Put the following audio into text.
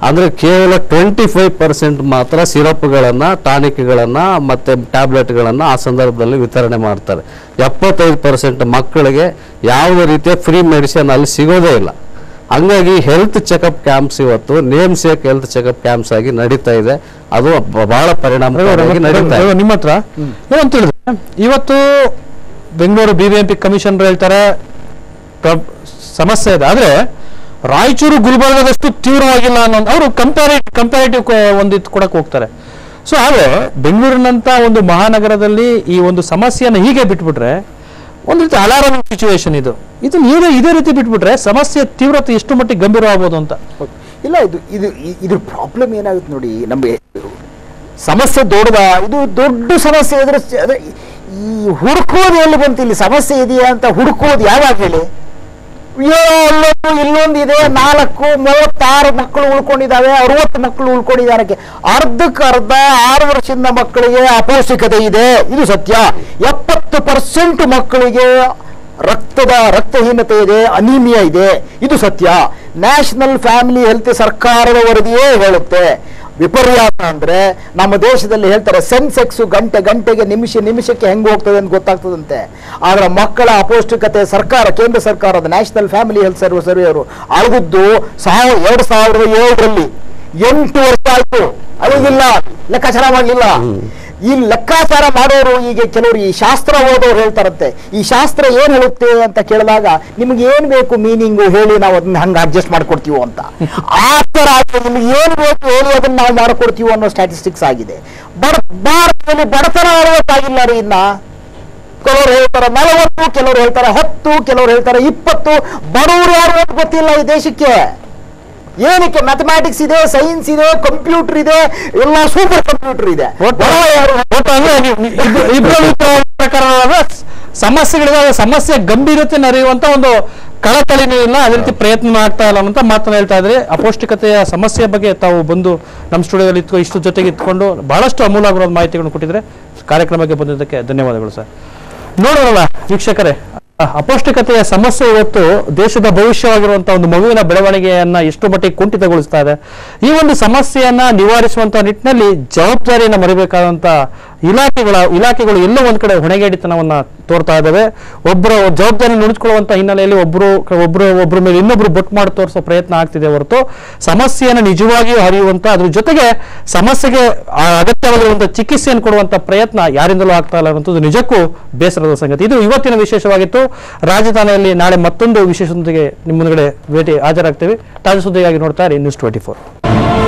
ಅಂದರೆ ಕೇವಲ 25% ಮಾತ್ರ ಸಿರಪ್ಗಳನ್ನು, ಟಾನಿಕ್ಗಳನ್ನು ಮತ್ತು ಟ್ಯಾಬ್ಲೆಟ್ಗಳನ್ನು ಆ ಸಂದರ್ಭದಲ್ಲಿ ವಿತರಣೆ ಮಾಡ್ತಾರೆ. 75% ಮಕ್ಕಳಿಗೆ ಯಾವುದೇ ರೀತಿಯ ಫ್ರೀ ಮೆಡಿಸಿನ್ ಅಲ್ಲಿ ಸಿಗೋದೇ ಇಲ್ಲ. ಹಂಗಾಗಿ ಹೆಲ್ತ್ ಚೆಕಪ್ ಕ್ಯಾಂಪ್ಸ್ ಇವತ್ತು name sake health checkup camps ಆಗಿ ನಡೀತಾ ಇದೆ. ಅದು ಬಹಳ ಪರಿಣಾಮಕಾರಿಯಾಗಿ ನಡೀತಾ ಇದೆ. ನಿಮ್ಮ ಹತ್ರ ಏನಂತ ಹೇಳಿದ್ರೆ, ಇವತ್ತು ಬೆಂಗಳೂರು BBMP ಕಮಿಷನರ್ ಹೇಳ್ತಾರೆ ಸಮಸ್ಯೆ ಇದೆ, ಆದರೆ ರಾಯಚೂರು ಗುಲ್ಬರ್ಗದಷ್ಟು ತೀವ್ರವಾಗಿಲ್ಲ ಅನ್ನೋ ಅವರು ಕಂಪ್ಯಾರಿಟಿವ್ ಒಂದಿತ್ತು ಕೊಡಕ್ಕೆ ಹೋಗ್ತಾರೆ. ಸೊ ಆದರೆ ಬೆಂಗಳೂರಿನಂತ ಒಂದು ಮಹಾನಗರದಲ್ಲಿ ಈ ಒಂದು ಸಮಸ್ಯೆಯನ್ನು ಹೀಗೆ ಬಿಟ್ಬಿಟ್ರೆ ಒಂದು ರೀತಿ ಅಲಾರಾಮಿಂಗ್ ಸಿಚುವೇಶನ್ ಇದು. ಇದೇ ರೀತಿ ಬಿಟ್ಬಿಟ್ರೆ ಸಮಸ್ಯೆ ತೀವ್ರತೆ ಎಷ್ಟು ಮಟ್ಟಿಗೆ ಗಂಭೀರ ಆಗ್ಬೋದು ಅಂತ. ಇಲ್ಲ, ಇದ್ರ ಪ್ರಾಬ್ಲಮ್ ಏನಾಗುತ್ತೆ ನೋಡಿ, ನಮಗೆ ಸಮಸ್ಯೆ ಇದು ದೊಡ್ಡ ಸಮಸ್ಯೆ ಇದ್ರೆ ಈ ಹುಡುಕೋದು ಎಲ್ಲಿ ಬಂತು? ಇಲ್ಲಿ ಸಮಸ್ಯೆ ಇದೆಯಾ ಅಂತ ಹುಡುಕೋದು ಯಾವಾಗ ಹೇಳಿ? ಇಲ್ಲೊಂದಿದೆ, 36 ಮಕ್ಕಳು ಉಳ್ಕೊಂಡಿದ್ದಾವೆ, 60 ಮಕ್ಕಳು ಉಳ್ಕೊಂಡಿದ್ದಾರೆ. ಅರ್ಧಕ್ಕರ್ಧ 6 ವರ್ಷದ ಮಕ್ಕಳಿಗೆ ಅಪೌಷ್ಟಿಕತೆ ಇದೆ, ಇದು ಸತ್ಯ. 70% ಮಕ್ಕಳಿಗೆ ರಕ್ತಹೀನತೆ ಇದೆ, ಅನಿಮಿಯಾ ಇದೆ, ಇದು ಸತ್ಯ. ನ್ಯಾಷನಲ್ ಫ್ಯಾಮಿಲಿ ಹೆಲ್ತ್ ಸರ್ಕಾರದ ವರದಿಯೇ ಹೇಳುತ್ತೆ. ವಿಪರ್ಯಾಸ ಅಂದ್ರೆ ನಮ್ಮ ದೇಶದಲ್ಲಿ ಹೇಳ್ತಾರೆ ಸೆನ್ಸೆಕ್ಸ್ ಗಂಟೆಗೆ ನಿಮಿಷಕ್ಕೆ ಹೆಂಗೆ ಹೋಗ್ತದೆ ಅಂತ ಗೊತ್ತಾಗ್ತದಂತೆ. ಆದ್ರೆ ಮಕ್ಕಳ ಅಪೌಷ್ಟಿಕತೆ ಕೇಂದ್ರ ಸರ್ಕಾರದ ನ್ಯಾಷನಲ್ ಫ್ಯಾಮಿಲಿ ಹೆಲ್ತ್ ಸರ್ವೆ ಅವರು ಅಳದಿದ್ದು 2007ರಲ್ಲಿ 8 ವರ್ಷ ಆಯ್ತು. ಅವಾಗಿಲ್ಲ ಲೆಕ್ಕಾಚಾರ ಮಾಡಲಿಲ್ಲ. ಈ ಲೆಕ್ಕಾಚಾರ ಮಾಡೋರು ಈಗ ಕೆಲವರು ಈ ಶಾಸ್ತ್ರ ಓದೋರು ಹೇಳ್ತಾರಂತೆ, ಈ ಶಾಸ್ತ್ರ ಏನ್ ಹೇಳುತ್ತೆ ಅಂತ ಕೇಳಿದಾಗ ನಿಮ್ಗೆ ಏನ್ ಬೇಕು ಮೀನಿಂಗು ಹೇಳಿ, ನಾವು ಅದನ್ನ ಹಂಗ ಅಡ್ಜಸ್ಟ್ ಮಾಡ್ಕೊಡ್ತೀವೋ ಅಂತ. ಆ ತರ ನಿಮ್ಗೆ ಏನ್ ಬೇಕು ಹೇಳಿ ಅದನ್ನ ನಾವು ಮಾಡ್ಕೊಡ್ತೀವೋ ಅನ್ನೋ ಸ್ಟ್ಯಾಟಿಸ್ಟಿಕ್ಸ್ ಆಗಿದೆ. ಭಾರತದಲ್ಲಿ ಬಡತನ ಅರವತ್ತಾಗಿಲ್ಲ ರೀ. ಇನ್ನ ಕೆಲವರು ಹೇಳ್ತಾರೆ 40, ಕೆಲವರು ಹೇಳ್ತಾರೆ 10, ಕೆಲವರು ಹೇಳ್ತಾರೆ 20. ಬಡವರು ಯಾರು ಗೊತ್ತಿಲ್ಲ ಈ ದೇಶಕ್ಕೆ. ಏನಕ್ಕೆ? ಮ್ಯಾಥಮ್ಯಾಟಿಕ್ಸ್ ಇದೆ, ಸೈನ್ಸ್ ಇದೆ, ಕಂಪ್ಯೂಟರ್ ಇದೆ, ಎಲ್ಲ ಸೂಪರ್ ಕಂಪ್ಯೂಟರ್ ಇದೆ. ಸಮಸ್ಯೆ ಗಂಭೀರತೆ ಅರಿಯುವಂತ ಒಂದು ಕಳಕಳಿನೂ ಇಲ್ಲ, ಅದೇ ರೀತಿ ಪ್ರಯತ್ನ ಆಗ್ತಾ ಇಲ್ಲ ಅಂತ ಮಾತನ್ನ ಹೇಳ್ತಾ ಇದ್ರೆ. ಅಪೌಷ್ಟಿಕತೆಯ ಸಮಸ್ಯೆ ಬಗ್ಗೆ ತಾವು ಬಂದು ನಮ್ಮ ಸ್ಟುಡಿಯೋದಲ್ಲಿ ಇಷ್ಟು ಜೊತೆಗೆ ಇಟ್ಕೊಂಡು ಬಹಳಷ್ಟು ಅಮೂಲ್ಯವಾದ ಮಾಹಿತಿಗಳನ್ನು ಕೊಟ್ಟಿದ್ರೆ. ಕಾರ್ಯಕ್ರಮಕ್ಕೆ ಬಂದಿದ್ದಕ್ಕೆ ಧನ್ಯವಾದಗಳು ಸರ್. ನೋಡೋಣ ವೀಕ್ಷಕರೇ, ಅಪೌಷ್ಟಿಕತೆಯ ಸಮಸ್ಯೆ ಇವತ್ತು ದೇಶದ ಭವಿಷ್ಯವಾಗಿರುವಂತಹ ಒಂದು ಮಗುವಿನ ಬೆಳವಣಿಗೆಯನ್ನ ಎಷ್ಟು ಮಟ್ಟಿಗೆ ಕುಂಠಿತಗೊಳಿಸ್ತಾ ಇದೆ. ಈ ಒಂದು ಸಮಸ್ಯೆಯನ್ನ ನಿವಾರಿಸುವಂತಹ ನಿಟ್ಟಿನಲ್ಲಿ ಜವಾಬ್ದಾರಿಯನ್ನು ಮರಿಬೇಕಾದಂತ ಇಲಾಖೆಗಳು ಎಲ್ಲೋ ಒಂದ್ ಕಡೆ ಹೊಣೆಗೇಡಿತನವನ್ನ ತೋರ್ತಾ ಇದ್ದಾವೆ. ಒಬ್ಬರ ಜವಾಬ್ದಾರಿ ನುಡಿಸ್ಕೊಳ್ಳುವಂತ ಹಿನ್ನೆಲೆಯಲ್ಲಿ ಒಬ್ಬರ ಮೇಲೆ ಇನ್ನೊಬ್ರು ಬೊಟ್ಟು ಮಾಡಿ ತೋರಿಸೋ ಪ್ರಯತ್ನ ಆಗ್ತಿದೆ ಹೊರತು ಸಮಸ್ಯೆಯನ್ನು ನಿಜವಾಗಿಯೂ ಹರಿಯುವಂತ, ಅದ್ರ ಜೊತೆಗೆ ಸಮಸ್ಯೆಗೆ ಅಗತ್ಯವಾಗಿರುವಂತಹ ಚಿಕಿತ್ಸೆಯನ್ನು ಕೊಡುವಂತ ಪ್ರಯತ್ನ ಯಾರಿಂದಲೂ ಆಗ್ತಾ ಇಲ್ಲ ಅನ್ನೋದು ನಿಜಕ್ಕೂ ಬೇಸರದ ಸಂಗತಿ. ಇದು ಇವತ್ತಿನ ವಿಶೇಷವಾಗಿತ್ತು. ರಾಜಧಾನಿಯಲ್ಲಿ ನಾಳೆ ಮತ್ತೊಂದು ವಿಶೇಷದೊಂದಿಗೆ ನಿಮ್ಮ ಮುಂದೆ ಭೇಟಿ ಹಾಜರಾಗ್ತೇವೆ. ತಾಜಾ ಸುದ್ದಿಗಾಗಿ ನೋಡ್ತಾ ಇರಿ News 24.